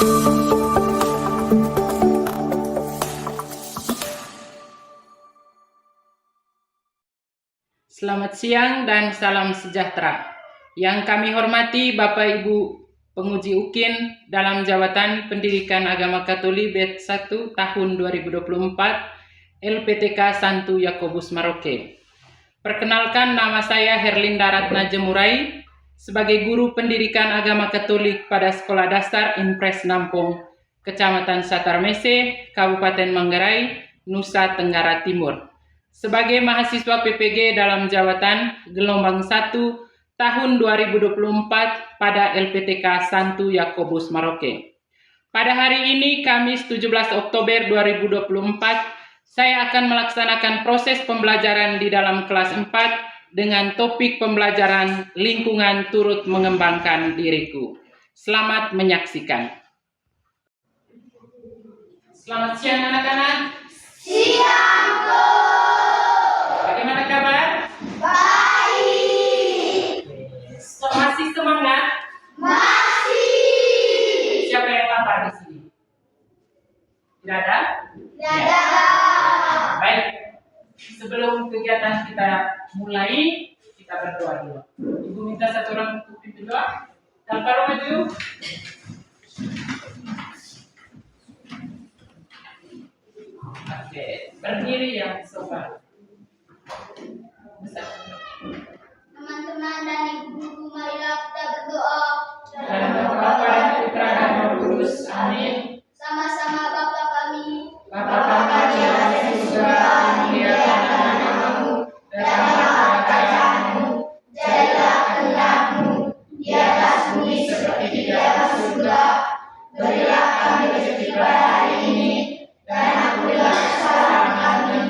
Selamat siang dan salam sejahtera. Yang kami hormati Bapak Ibu penguji UKIN dalam jabatan Pendidikan Agama Katolik Batch 1 tahun 2024 LPTK Santo Yakobus Maroke. Perkenalkan, nama saya Herlinda Ratna Jemurai sebagai guru pendidikan agama Katolik pada Sekolah Dasar Impres Nampung, Kecamatan Satarmese, Kabupaten Manggarai, Nusa Tenggara Timur. Sebagai mahasiswa PPG dalam jabatan gelombang 1 tahun 2024 pada LPTK Santo Yakobus Maroke. Pada hari ini, Kamis 17 Oktober 2024, saya akan melaksanakan proses pembelajaran di dalam kelas 4 dengan topik pembelajaran lingkungan turut mengembangkan diriku. Selamat menyaksikan. Selamat siang anak-anak. Siang, Bu. Bagaimana kabar? Baik. Masih semangat? Masih. Siapa yang lapar di sini? Tidak ada? Tidak ada. Baik. Sebelum kegiatan kita mulai, kita berdoa dulu. Ibu minta satu orang untuk pimpin doa. Tanpa maju. Oke, berdiri yang sopan. Teman-teman dan ibu guru, marilah kita berdoa. Dan Bapa dan Putra dan Roh Kudus. Amin. Sama-sama Bapa kami. Bapa kami yang ada di surga, dimuliakan namamu, datanglah kerajaanmu, Jadilah kehendakmu di atas bumi seperti di atas surga. Berilah kami rezeki pada hari ini, dan ampunilah kesalahan kami,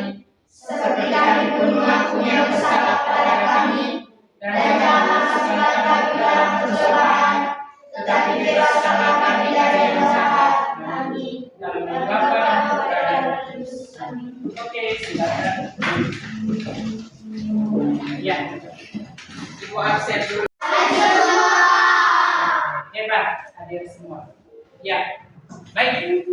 seperti kami pun mengampuni yang bersalah pada kami. Dan jangan masukkan kami ke dalam pencobaan, tetapi bebaskanlah kami dari yang jahat. Amin. dalam nama Bapa dan Putra dan Roh Kudus. Amin. Oke, silakan. Ya, Ibu absen dulu. Hebat, hadir semua. Ya, baik.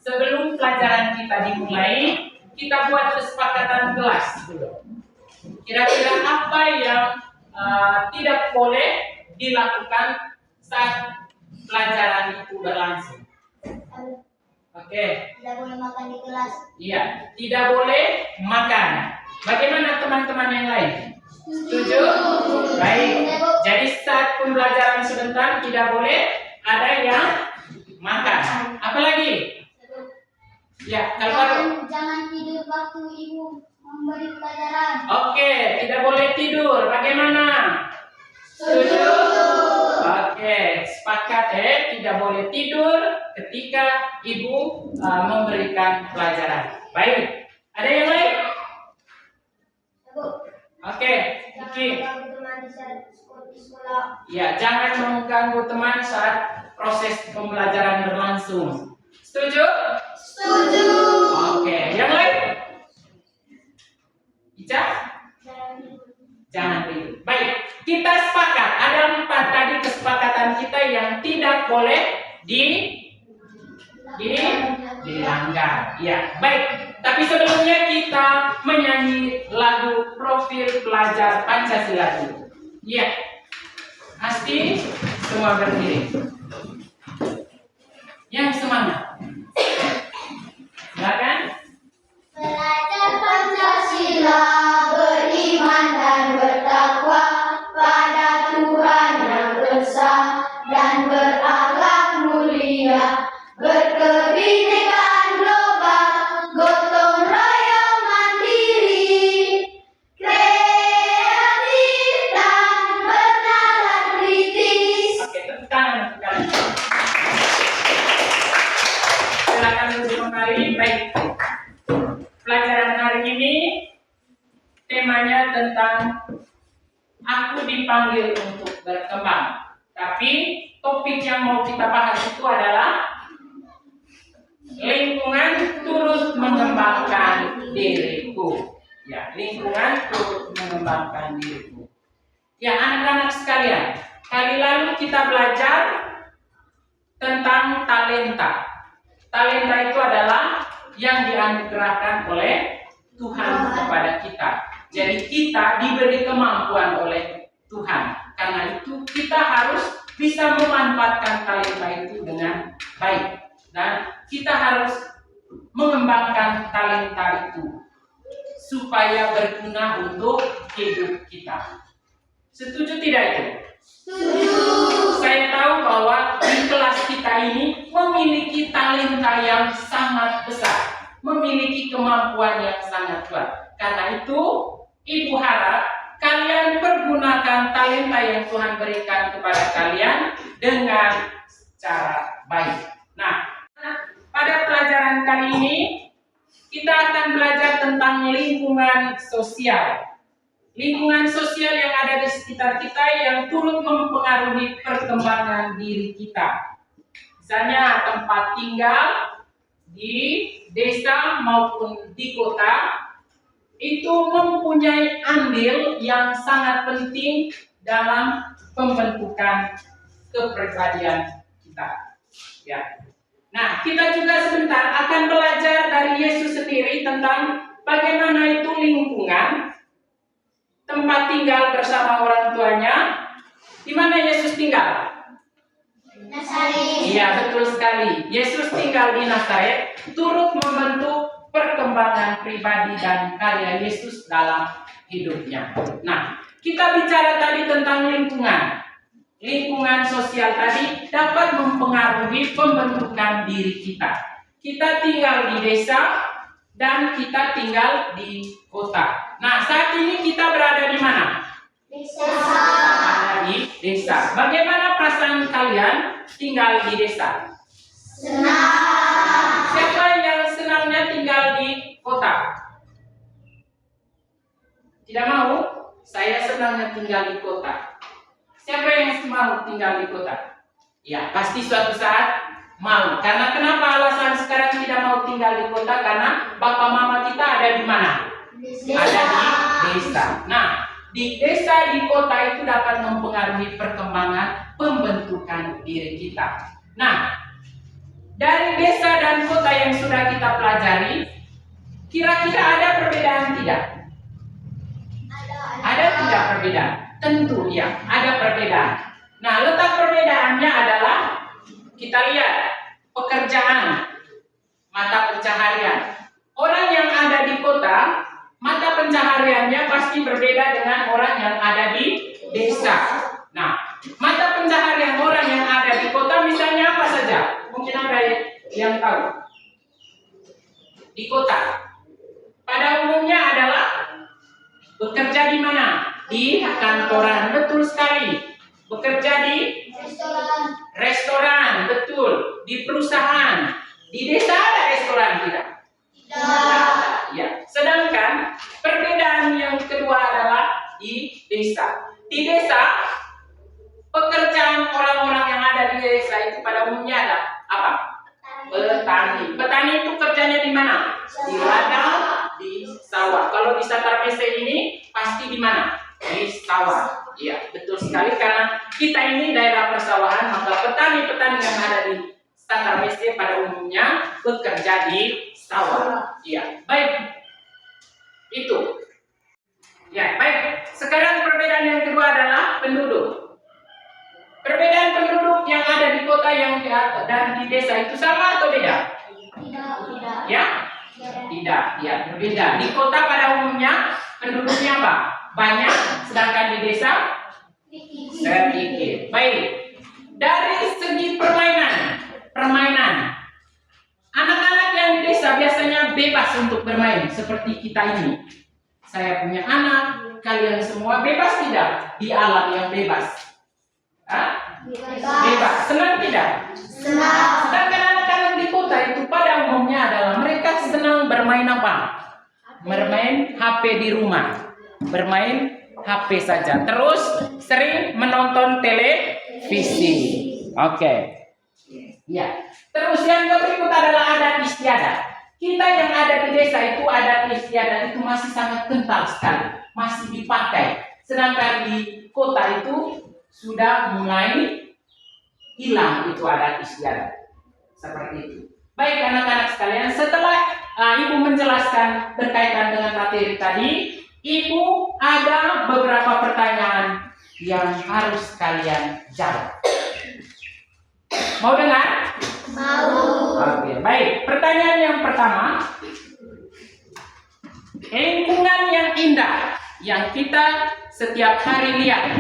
Sebelum pelajaran kita dimulai, kita buat kesepakatan kelas dulu. Kira-kira apa yang tidak boleh dilakukan saat pelajaran itu berlangsung? Oke. Tidak boleh makan di kelas. Iya, tidak boleh makan. Bagaimana teman-teman yang lain? Setuju? Baik. Jadi saat pembelajaran sebentar tidak boleh ada yang makan. Apalagi? Ya, kalau Jangan tidur waktu ibu memberi pelajaran. oke, tidak boleh tidur. Bagaimana? Setuju? Oke, sepakat tidak boleh tidur ketika ibu memberikan pelajaran. Baik. Ada yang lain? Oke, Iki. Di sekolah. Ya, jangan mengganggu teman saat proses pembelajaran berlangsung. Setuju? Setuju. Oke, yang lain? Ica? Jangan tidur. Baik, kita sepakat. Ada 4 tadi kesepakatan kita yang tidak boleh dilanggar. Ya, baik. Tapi sebelumnya kita menyanyi lagu Profil Pelajar Pancasila dulu. Ya, pasti semua berdiri. Yang semangat. Silakan. Belajar Pancasila, beriman dan bertakwa pada Tuhan yang esa dan berakhlak mulia, berkebinekaan global, gotong royong mandiri, kreatif dan bernalar kritis. Oke, tepuk tangan untuk kalian. Silakan duduk kembali. Baik. Pelajaran hari ini temanya tentang aku dipanggil untuk berkembang. Tapi topik yang mau kita bahas itu adalah lingkungan turut mengembangkan diriku. Ya, lingkungan turut mengembangkan diriku. Ya, anak-anak sekalian, kali lalu kita belajar tentang talenta. Talenta itu adalah yang dianugerahkan oleh Tuhan kepada kita. Jadi kita diberi kemampuan oleh Tuhan. Karena itu kita harus bisa memanfaatkan talenta itu dengan baik. Dan kita harus mengembangkan talenta itu supaya berguna untuk hidup kita. Setuju tidak itu? Saya tahu bahwa di kelas kita ini memiliki talenta yang sangat besar, memiliki kemampuan yang sangat kuat. Karena itu, Ibu harap kalian pergunakan talenta yang Tuhan berikan kepada kalian dengan cara baik. Nah, pada pelajaran kali ini kita akan belajar tentang lingkungan sosial. Lingkungan sosial yang ada di sekitar kita yang turut mempengaruhi perkembangan diri kita. Misalnya tempat tinggal di desa maupun di kota itu mempunyai andil yang sangat penting dalam pembentukan kepribadian kita. Ya. Nah, kita juga sebentar akan belajar dari Yesus sendiri tentang bagaimana itu lingkungan tempat tinggal bersama orang tuanya. Di mana Yesus tinggal? Nazaret. Iya, betul sekali. Yesus tinggal di Nazaret, turut membentuk perkembangan pribadi dan karya Yesus dalam hidupnya. Nah, kita bicara tadi tentang lingkungan. Lingkungan sosial tadi dapat mempengaruhi pembentukan diri kita. Kita tinggal di desa dan kita tinggal di kota. Nah, saat ini kita berada di mana? Desa. Ada di desa. Bagaimana perasaan kalian tinggal di desa? Senang. Siapa yang senangnya tinggal di kota? Tidak mau? Saya senangnya tinggal di kota. Siapa yang mau tinggal di kota? Ya, pasti suatu saat mau. Karena kenapa alasan sekarang tidak mau tinggal di kota? Karena bapak mama kita ada di mana? Ada di desa. Nah, di desa, di kota itu dapat mempengaruhi perkembangan pembentukan diri kita. Nah, dari desa dan kota yang sudah kita pelajari, kira-kira ada perbedaan tidak? Ada tidak perbedaan? Tentu ya, ada perbedaan. Nah, letak perbedaannya adalah kita lihat pekerjaan, mata pencaharian. Orang yang ada di kota, mata pencahariannya pasti berbeda dengan orang yang ada di desa. Nah, mata pencaharian orang yang ada di kota misalnya apa saja? Mungkin ada yang tahu. Di kota, pada umumnya adalah bekerja di mana? Di kantoran, betul sekali. Bekerja di restoran, betul. Di perusahaan. Di desa ada restoran tidak? Tidak. Ya. Sedangkan perbedaan yang kedua adalah di desa. Di desa, pekerjaan orang-orang yang ada di desa itu pada umumnya ada apa? Petani. Petani itu kerjanya di mana? Di ladang, di sawah. Kalau di Satar Mese ini pasti di mana? Di sawah. Iya, betul sekali karena kita ini daerah persawahan, maka petani-petani yang ada di Satar Mese pada umumnya bekerja di sawah. Iya, baik. Itu. Ya, baik. Sekarang perbedaan yang kedua adalah penduduk. Perbedaan penduduk yang ada di kota yang dan di desa itu sama atau beda? Tidak. Ya? Tidak, ya berbeda. Di kota pada umumnya penduduknya apa? Banyak, sedangkan di desa sedikit. Baik. Dari segi permainan. Anak-anak yang di desa biasanya bebas untuk bermain seperti kita ini. Saya punya anak, kalian semua bebas tidak di alam yang bebas? Hah? Bebas. Senang tidak? Senang. Sedangkan anak-anak di kota itu pada umumnya adalah mereka senang bermain apa? Bermain HP di rumah. Bermain HP saja. Terus sering menonton televisi. Oke. Ya. Terus yang berikut adalah adat istiadat. Kita yang ada di desa itu adat istiadat itu masih sangat kental sekali. Masih dipakai. Sedangkan di kota itu sudah mulai hilang itu adat istiadat. Seperti itu. Baik anak-anak sekalian, setelah Ibu menjelaskan berkaitan dengan materi tadi, Ibu ada beberapa pertanyaan yang harus kalian jawab. Mau dengar? Mau. Oke, baik. Pertanyaan yang pertama, lingkungan yang indah yang kita setiap hari lihat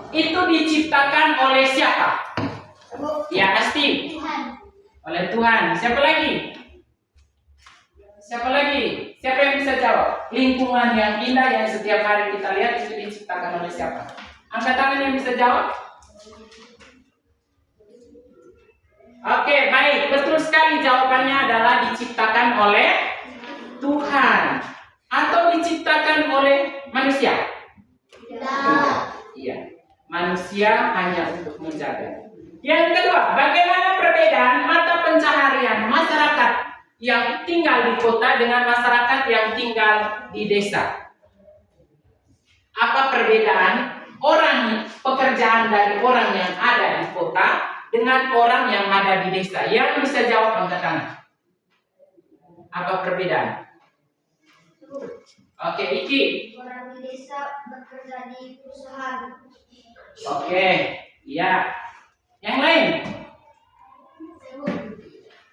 itu diciptakan oleh siapa? Ya, pasti Tuhan. oleh Tuhan. Siapa lagi? Siapa lagi? Siapa yang bisa jawab? Lingkungan yang indah yang setiap hari kita lihat itu diciptakan oleh siapa? Angkat tangan yang bisa jawab. Oke, baik. Betul sekali, jawabannya adalah diciptakan oleh Tuhan atau diciptakan oleh manusia. Tidak. Iya, manusia hanya untuk menjaga. Yang kedua, bagaimana perbedaan mata pencaharian masyarakat yang tinggal di kota dengan masyarakat yang tinggal di desa? Apa perbedaan pekerjaan dari orang yang ada di kota dengan orang yang ada di desa? Yang bisa jawab angkat tangan. Apa perbedaan? Oke, Iki. Orang di desa bekerja di perusahaan. Oke, iya. Yang lain?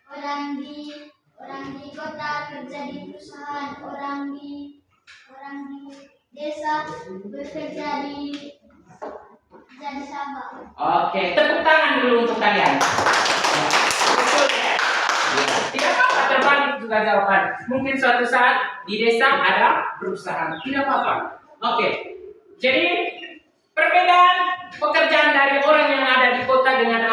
Orang di kota kerja di perusahaan, orang di desa bekerja di sawah. Oke, tepuk tangan dulu untuk kalian. Betul ya? Tidak apa-apa, terbalik juga jawaban. Mungkin suatu saat di desa ada perusahaan, tidak apa-apa. Oke, jadi perbedaan pekerjaan dari orang yang ada di kota dengan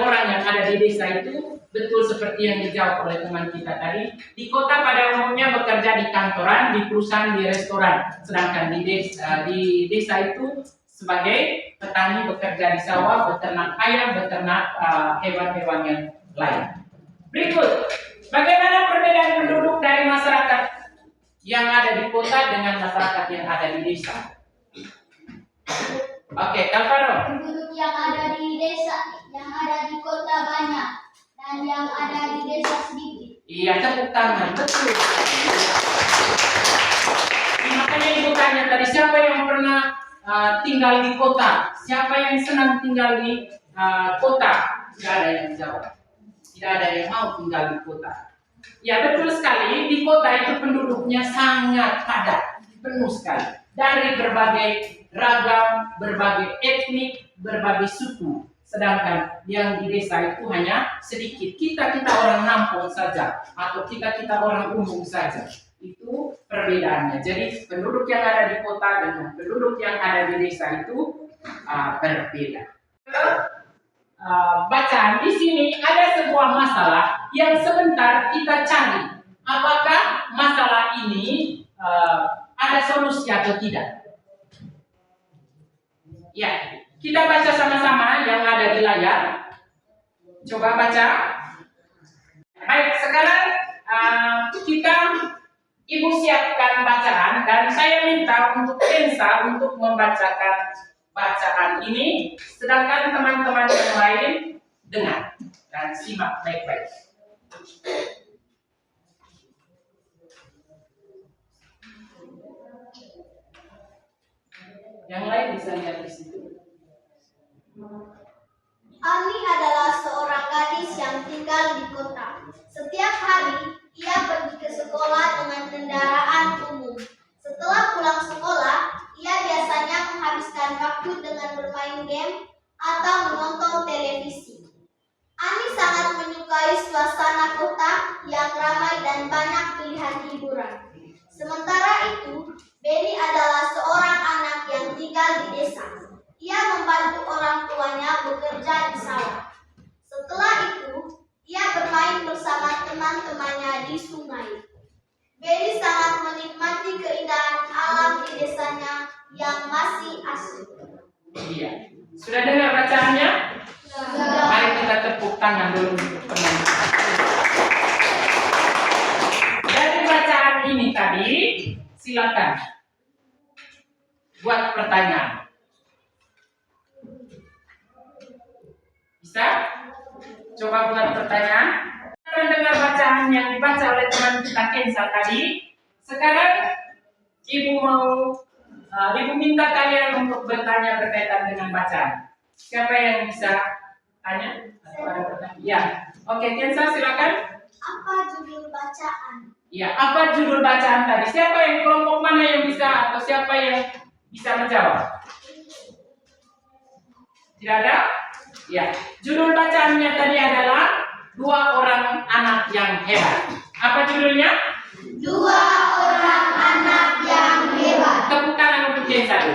orang yang ada di desa itu betul seperti yang dijawab oleh teman kita tadi. Di kota pada umumnya bekerja di kantoran, di perusahaan, di restoran. Sedangkan di desa itu sebagai petani bekerja di sawah, beternak ayam, beternak hewan-hewan yang lain. Berikut, bagaimana perbedaan penduduk dari masyarakat yang ada di kota dengan masyarakat yang ada di desa? Oke, Kalvaro. Penduduk yang ada di desa, yang ada di kota banyak, dan yang ada di desa sedikit. Iya, tepuk tangan, betul. Makanya ibu tanya tadi, siapa yang pernah tinggal di kota? Siapa yang senang tinggal di kota? Tidak ada yang jawab. Tidak ada yang mau tinggal di kota. Ya, betul sekali, di kota itu penduduknya sangat padat, penuh sekali. Dari berbagai ragam, berbagai etnik, berbagai suku. Sedangkan yang di desa itu hanya sedikit. Kita orang Lampung saja, atau kita orang umum saja. Itu perbedaannya. Jadi penduduk yang ada di kota dengan penduduk yang ada di desa itu berbeda. Bacaan di sini ada sebuah masalah yang sebentar kita cari. Apakah masalah ini ada solusi atau tidak? Ya, kita baca sama-sama yang ada di layar. Coba baca. Baik, sekarang Ibu siapkan bacaan dan saya minta untuk Ensa untuk membacakan bacaan ini, sedangkan teman-teman yang lain dengar dan simak baik-baik. Yang lain bisa lihat di situ. Ami adalah seorang gadis yang tinggal di kota. Setiap hari, ia pergi ke sekolah dengan kendaraan umum. Setelah pulang sekolah, ia biasanya menghabiskan waktu dengan bermain game atau menonton televisi. Ami sangat menyukai suasana kota yang ramai dan banyak pilihan hiburan. Sementara itu, Benny adalah seorang anak yang tinggal di desa. Ia membantu orang tuanya bekerja di sawah. Setelah itu, ia bermain bersama teman-temannya di sungai. Benny sangat menikmati keindahan alam di desanya yang masih asri. Iya. Sudah dengar bacaannya? Mari kita tepuk tangan dulu untuk teman. Dari bacaan ini tadi, silakan buat pertanyaan. Bisa? Coba buat pertanyaan. Mendengar bacaan yang dibaca oleh teman kita Kenza tadi. Sekarang Ibu minta kalian untuk bertanya berkaitan dengan bacaan. Siapa yang bisa tanya? Atau ada pertanyaan? Ya. Oke, Kenza silakan. Apa judul bacaan? Ya, apa judul bacaan tadi? Siapa yang kelompok mana yang bisa atau siapa yang bisa menjawab? Tidak ada? Ya, judul bacaannya tadi adalah Dua Orang Anak yang Hebat. Apa judulnya? Dua orang anak yang hebat. Tepuk tangan untuk yang satu.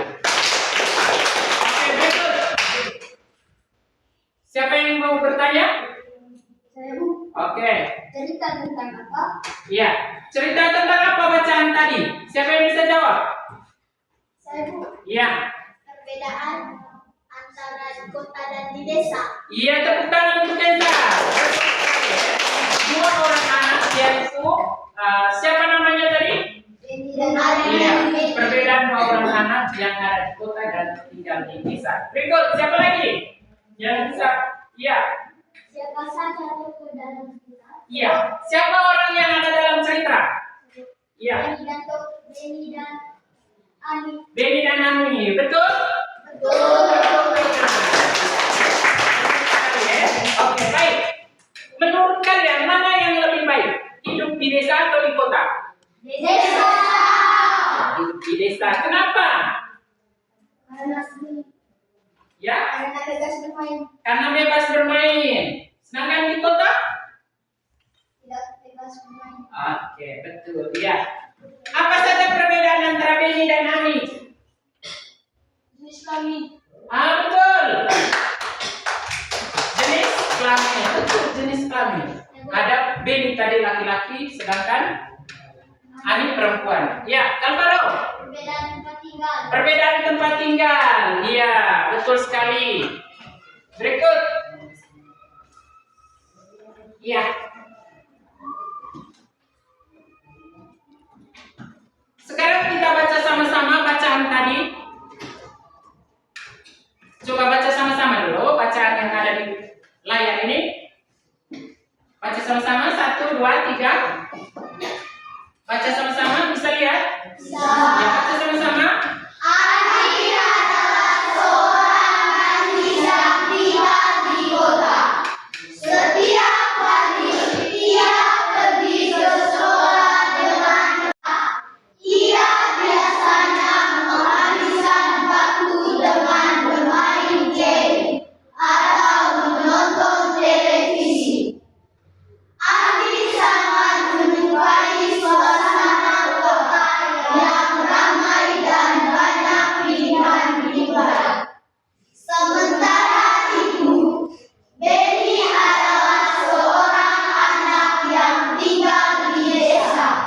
Oke, betul. Siapa yang mau bertanya? Saya Bu. Oke. Cerita tentang apa? Iya. Cerita tentang apa bacaan tadi? Siapa yang bisa jawab? Saya Bu. Iya. Perbedaan antara di kota dan di desa. Iya, tepuk tangan untuk Kenza. Dua orang anak yaitu siapa namanya tadi? Beni dan Ali. Iya. Perbedaan dua orang anak yang ada di kota dan tinggal di desa. Berikut siapa lagi? Yang bisa? Iya. Siapa saja tokoh dalam cerita? Iya. Siapa orang yang ada dalam cerita? Iya. Beni dan Ani. Beni dan Ani. Betul? Betul. Oke, baik. Menurut kalian mana yang lebih baik? Hidup di desa atau di kota? Desa. Hidup di desa. Kenapa? Karena seni. Ya, Karena bebas bermain. karena bebas bermain. Sedangkan di kota? Tidak bebas bermain. Oke, betul. Ya. Apa saja perbedaan antara Beni dan Ani? Jenis kami. Betul. Jenis kelamin. Betul, jenis kelamin. Ada Beni tadi laki-laki, sedangkan Ani perempuan. Ya, Kalvaro. Perbedaan tempat tinggal. Perbedaan tempat tinggal. Iya, betul sekali. Berikut. Iya. Sekarang kita baca sama-sama bacaan tadi. Coba baca sama-sama dulu bacaan yang ada di layar ini. Baca sama-sama, 1, 2, 3. Baca sama-sama, bisa lihat? Bisa. Ya, baca sama-sama. Ani adalah seorang gadis yang tinggal di kota. Setiap pagi ia pergi ke sekolah dengan berat. Ia biasanya menghabiskan waktu dengan bermain game atau menonton televisi. Ani sangat menyukai suasana kota yang ramai dan banyak pilihan hiburan. Sementara itu, Beni adalah seorang anak yang tinggal di desa.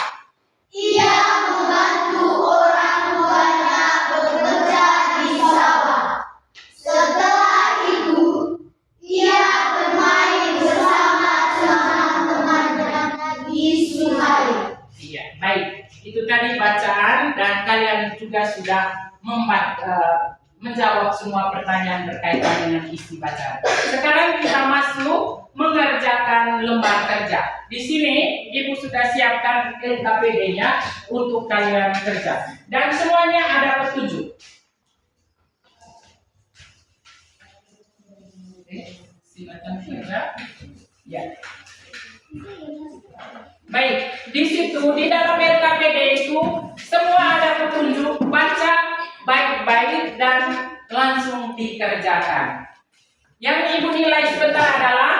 Ia membantu orang tuanya bekerja di sawah. Setelah itu, ia bermain bersama teman-temannya di sungai. Iya, baik. Itu tadi bacaan dan kalian juga sudah menjawab semua pertanyaan berkaitan dengan isi bacaan. Sekarang kita masuk mengerjakan lembar kerja. Di sini Ibu sudah siapkan LKPD-nya untuk kalian kerja. Dan semuanya ada petunjuk. Oke, silakan kerja. Ya. Baik, di situ di dalam LKPD itu semua ada petunjuk, baca baik-baik dan langsung dikerjakan. Yang Ibu nilai sebentar adalah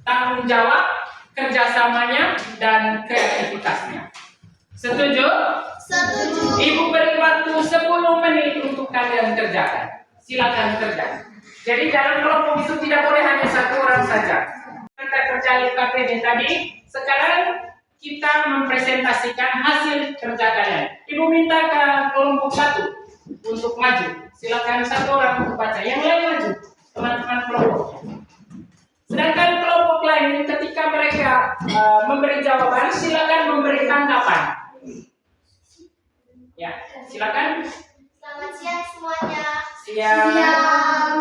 tanggung jawab, kerjasamanya, dan kreativitasnya. Setuju? Setuju. Ibu beri waktu 10 menit untuk kalian kerjakan. Silakan kerja. Jadi dalam kelompok itu tidak boleh hanya satu orang saja. Kita kerja LKPD tadi, sekarang kita mempresentasikan hasil kerja kalian. Ibu minta ke kelompok 1 untuk maju. Silakan satu orang untuk baca. Yang lain maju, teman-teman kelompok. Sedangkan kelompok lain ketika mereka memberi jawaban, silakan memberi tanggapan. Ya, silakan. Selamat siang semuanya. Siang.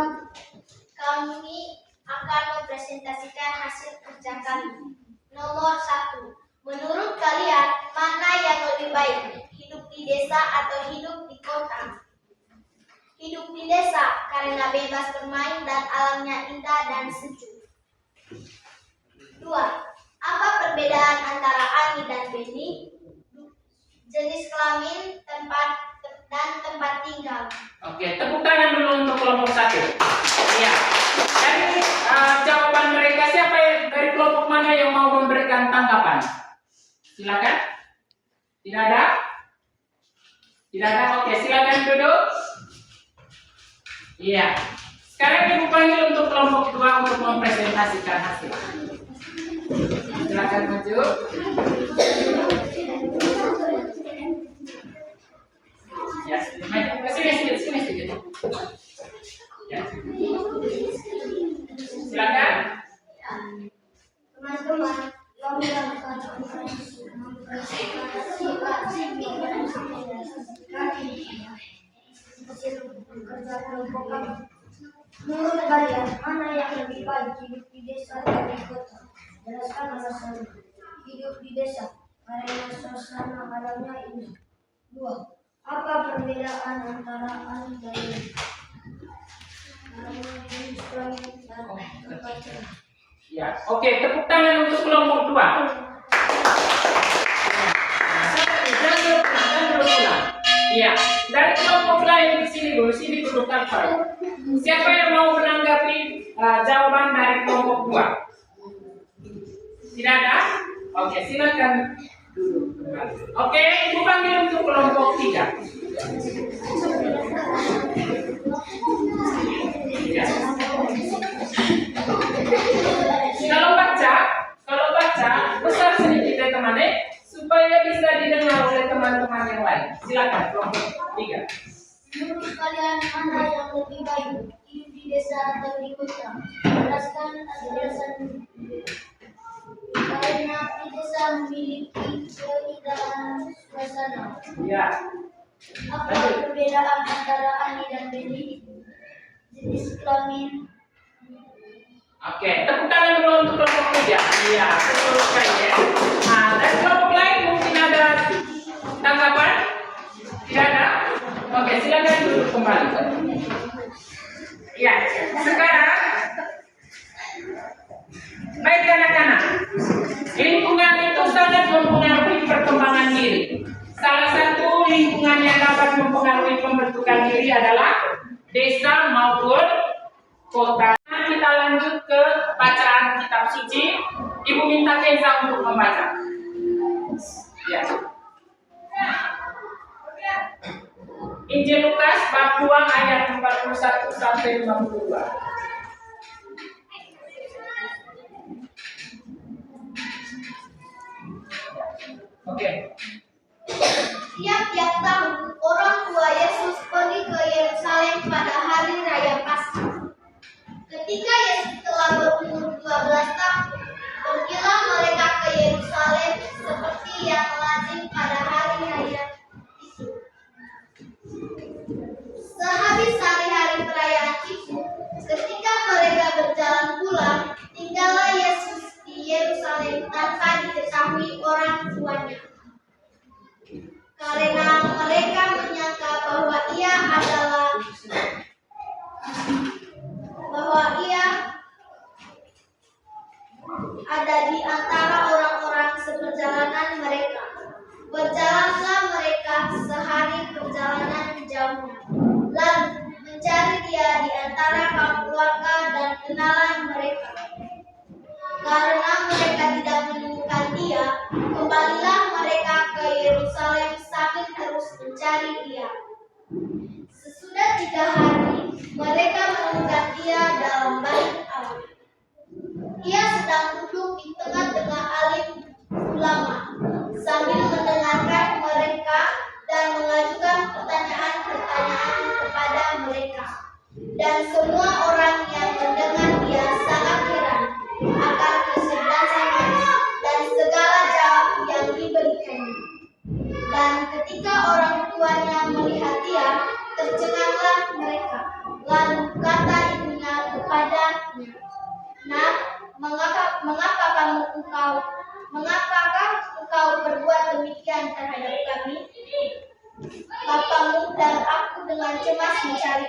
Kami akan mempresentasikan hasil kerja kami. Nomor 1. Menurut kalian, mana yang lebih baik? Hidup di desa atau hidup di kota? Hidup di desa karena bebas bermain dan alamnya indah dan sejuk. 2. Apa perbedaan antara Ani dan Beni? Jenis kelamin, tempat tinggal. Oke, tepuk tangan dulu untuk kelompok 1. Iya. Dari jawaban mereka, siapa dari kelompok mana yang mau memberikan tanggapan? Silakan. Tidak ada? Tidak ada. Oke, silakan duduk. Iya. Sekarang Ibu panggil untuk kelompok 2 untuk mempresentasikan hasil. Silakan maju. Ya, sini sedikit. Ya. Silakan. Teman-teman, menurut kalian, mana yang lebih baik, hidup di desa atau di kota? Jelaskan alasannya. Hidup di desa karena suasana alamnya indah. 2. Apa perbedaan antara Ani dan Beni? Karena jenis kelamin dan tempat tinggal. Ya, oke, tepuk tangan untuk kelompok 2. Jangan berulang. Iya, dari kelompok lain di sini dulu, sini duduk tanpa. Siapa yang mau menanggapi jawaban dari kelompok 2? Tidak ada? Oke, silakan duduk kembali. Oke, Ibu panggil untuk kelompok 3. Ya. Kalau baca besar sedikit ya teman-teman, supaya bisa didengar oleh teman-teman yang lain. Silakan kelompok 3. Menurut kalian, mana yang lebih baik, hidup di desa atau di kota? Jelaskan alasan. Karena di desa memiliki keindahan suasana. Ya. Apa perbedaan antara Ani dan Beni? Jenis kelamin. Oke, tepuk tangan dulu untuk kelompok 3. Iya, betul sekali ya. Nah, dari kelompok lain mungkin ada tanggapan? Tidak ada? Oke, silakan duduk kembali. Ya, sekarang baik anak-anak, lingkungan itu sangat mempengaruhi perkembangan diri. Salah satu lingkungan yang dapat mempengaruhi pembentukan diri adalah desa maupun kota. Kita lanjut ke bacaan kitab suci. Ibu minta Kenza untuk membaca. Ya. Injil Lukas bab 2 ayat 41 sampai 52. Oke. Tiap-tiap tahun, orang tua Yesus pergi ke Yerusalem pada hari raya Paskah. Ketika Yesus telah berumur 12 tahun, pergilah mereka ke Yerusalem seperti yang lazim pada hari raya itu. Sehabis hari-hari perayaan itu, ketika mereka berjalan pulang, tinggallah Yesus di Yerusalem tanpa diketahui orang tuanya. Karena mereka menyangka bahwa ia ada di antara orang-orang seperjalanan mereka. Berjalanlah mereka sehari perjalanan jauhnya, lalu mencari dia di antara kaum keluarga dan kenalan mereka. Karena mereka tidak menemukan dia, kembalilah mereka ke Yerusalem sambil terus mencari dia. Sesudah 3 hari, mereka menemukan dia dalam bait Allah. Ia sedang duduk di tengah-tengah alim ulama sambil mendengarkan mereka dan mengajukan pertanyaan-pertanyaan kepada mereka. Dan semua orang yang mendengar dia sangat heran akan kecerdasannya dan segala jawab yang diberikannya. Dan ketika orang tuanya melihat dia, tercenganglah mereka. Lalu kata ibunya kepadanya, "Nak,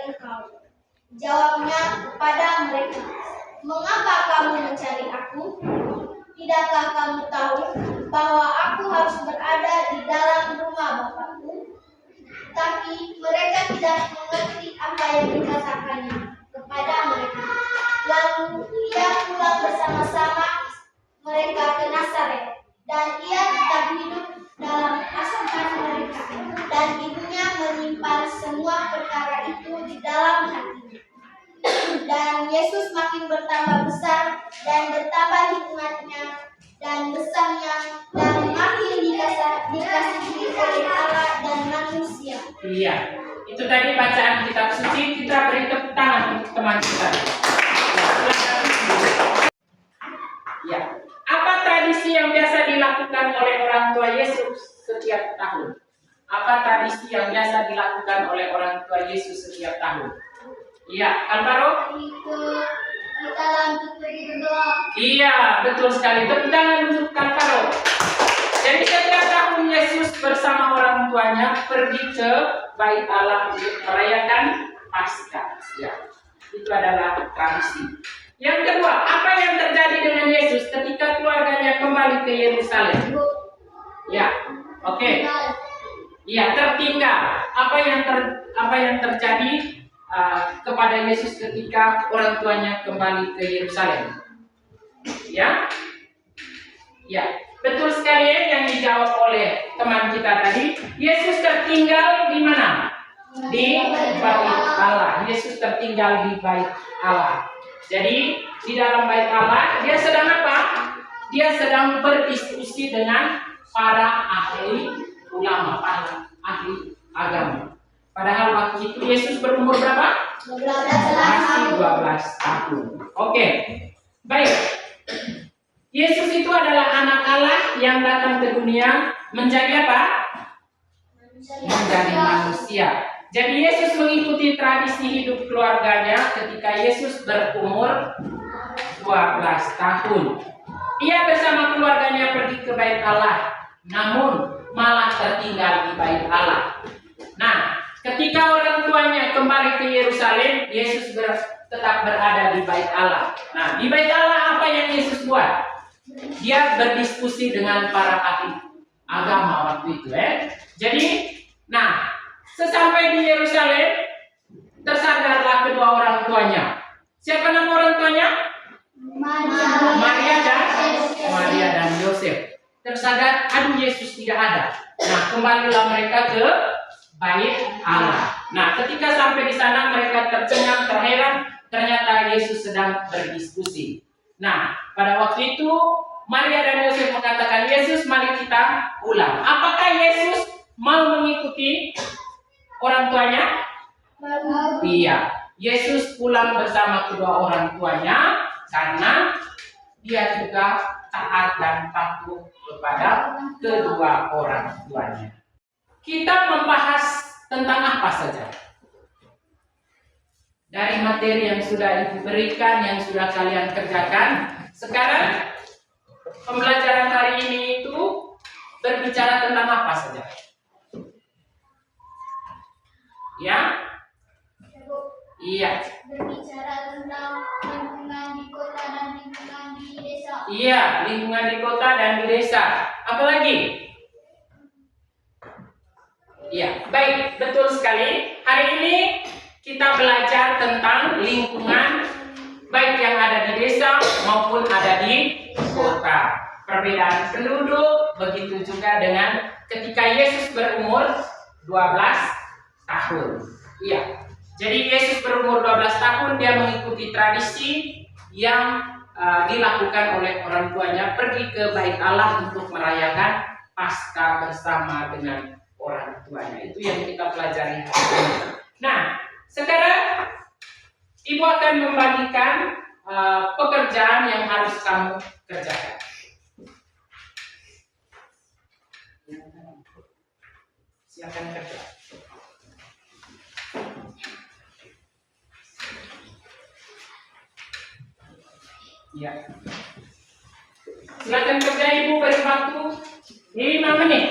engkau. Jawabnya kepada mereka, mengapa kamu mencari aku? Tidakkah kamu tahu bahwa aku harus berada di dalam rumah Bapakku? Tapi mereka tidak mengerti apa yang dikatakannya kepada mereka. Lalu ia pulang bersama-sama mereka ke Nazaret, dan ia tetap hidup dalam asuhan mereka, dan ibunya menyimpan semua perkara itu di dalam hatinya. Dan Yesus makin bertambah besar dan bertambah hikmatnya dan besarnya, dan makin dikasihi oleh Allah dan manusia. Iya, itu tadi bacaan kitab suci. Kita beri tepuk tangan untuk teman kita. Ya, apa tradisi yang biasa dilakukan oleh orang tua Yesus setiap tahun? Apa tradisi yang biasa dilakukan oleh orang tua Yesus setiap tahun? Iya, Alvaro? Kita lanjut pergi berdoa. Iya, betul sekali. Tepuk tangan untuk Alvaro. Jadi setiap tahun Yesus bersama orang tuanya pergi ke Bait Allah untuk merayakan Paskah. Ya, itu adalah tradisi. Yang kedua, apa yang terjadi dengan Yesus ketika keluarganya kembali ke Yerusalem? Ya, oke. Iya, tertinggal. Apa yang terjadi kepada Yesus ketika orang tuanya kembali ke Yerusalem? Ya, ya, betul sekali yang dijawab oleh teman kita tadi. Yesus tertinggal di mana? Di Bait Allah. Yesus tertinggal di Bait Allah. Jadi di dalam Bait Allah dia sedang apa? Dia sedang berdiskusi dengan para ahli ulama, para ahli agama. Padahal waktu itu Yesus berumur berapa? 12 Masih 12 tahun. Oke. Baik. Yesus itu adalah anak Allah yang datang ke dunia menjadi apa? Menjadi manusia. Jadi Yesus mengikuti tradisi hidup keluarganya ketika Yesus berumur 12 tahun. Ia bersama keluarganya pergi ke Bait Allah, namun malah tertinggal di Bait Allah. Nah, ketika orang tuanya kembali ke Yerusalem, Yesus tetap berada di Bait Allah. Nah, di Bait Allah apa yang Yesus buat? Dia berdiskusi dengan para ahli agama waktu itu. Jadi, nah, sesampai di Yerusalem, tersadarlah kedua orang tuanya. Siapa nama orang tuanya? Maria dan Yosef. Tersadar, aduh Yesus tidak ada. Nah, kembalilah mereka ke Bait Allah. Nah, ketika sampai di sana mereka tercengang, terheran, ternyata Yesus sedang berdiskusi. Nah, pada waktu itu Maria dan Yosef mengatakan, Yesus, mari kita pulang. Apakah Yesus mau mengikuti orang tuanya? Iya, Yesus pulang bersama kedua orang tuanya karena dia juga taat dan patuh kepada kedua orang tuanya. Kita membahas tentang apa saja? Dari materi yang sudah Ibu berikan, yang sudah kalian kerjakan. Sekarang pembelajaran hari ini itu berbicara tentang apa saja? Ya? Iya. Berbicara tentang lingkungan di kota dan lingkungan di desa. Iya, lingkungan di kota dan di desa. Apalagi? Iya, baik, betul sekali. Hari ini kita belajar tentang lingkungan baik yang ada di desa maupun ada di kota. Perbedaan penduduk, begitu juga dengan ketika Yesus berumur 12 tahun. Iya. Jadi Yesus berumur 12 tahun, dia mengikuti tradisi yang dilakukan oleh orang tuanya, pergi ke Bait Allah untuk merayakan Paskah bersama dengan orang tuanya. Itu yang kita pelajari hari ini. Nah, sekarang Ibu akan membagikan pekerjaan yang harus kamu kerjakan. Silakan kerja. Ya. Silakan kerja Ibu, beri waktu 5 menit.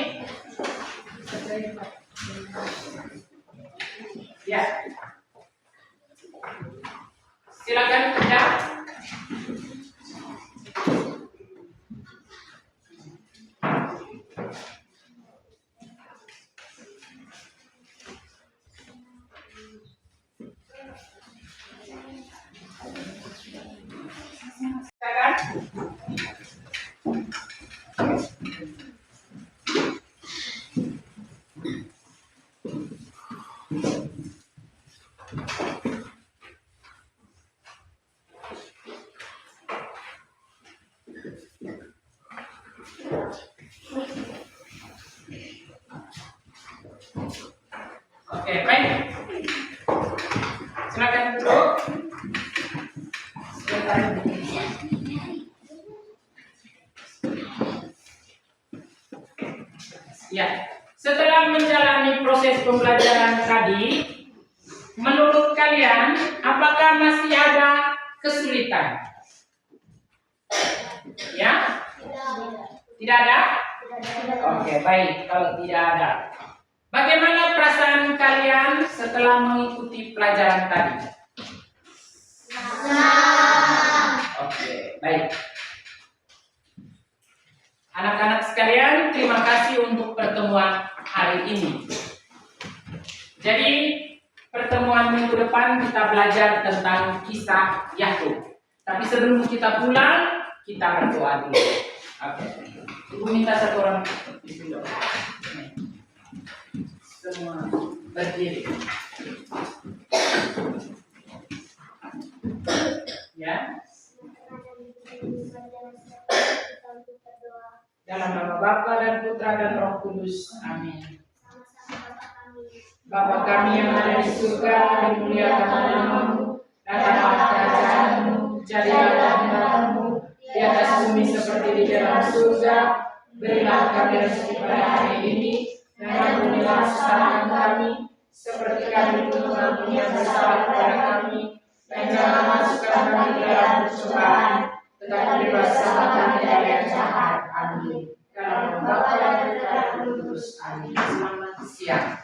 Ya. Silakan Ida. Oke, baik. Silakan duduk. Ya, setelah menjalani proses pembelajaran tadi, menurut kalian apakah masih ada kesulitan? Ya? Tidak ada? Oke, baik. Kalau tidak ada, bagaimana perasaan kalian setelah mengikuti pelajaran tadi? Oke, baik. Anak-anak sekalian, terima kasih untuk pertemuan hari ini. Jadi, pertemuan minggu depan kita belajar tentang kisah Yakub. Tapi sebelum kita pulang, kita berdoa dulu. Oke. Ibu minta satu orang dulu. Semua berdiri. Ya. Dalam nama Bapa dan Putra dan Roh Kudus. Amin. Bapa kami yang ada di surga, dimuliakan namamu, datanglah kerajaanmu, jadilah kehendakmu di atas bumi seperti di dalam surga. Berilah kami rezeki pada hari ini, dan ampunilah kesalahan kami, seperti kami pun mengampuni yang bersalah kepada kami, dan jangan masukkan kami ke dalam pencobaan, tetapi bebaskanlah kami dari yang jahat. Amin. Dalam nama Bapa dan Putra dan Roh Kudus. Amin. Selamat siang.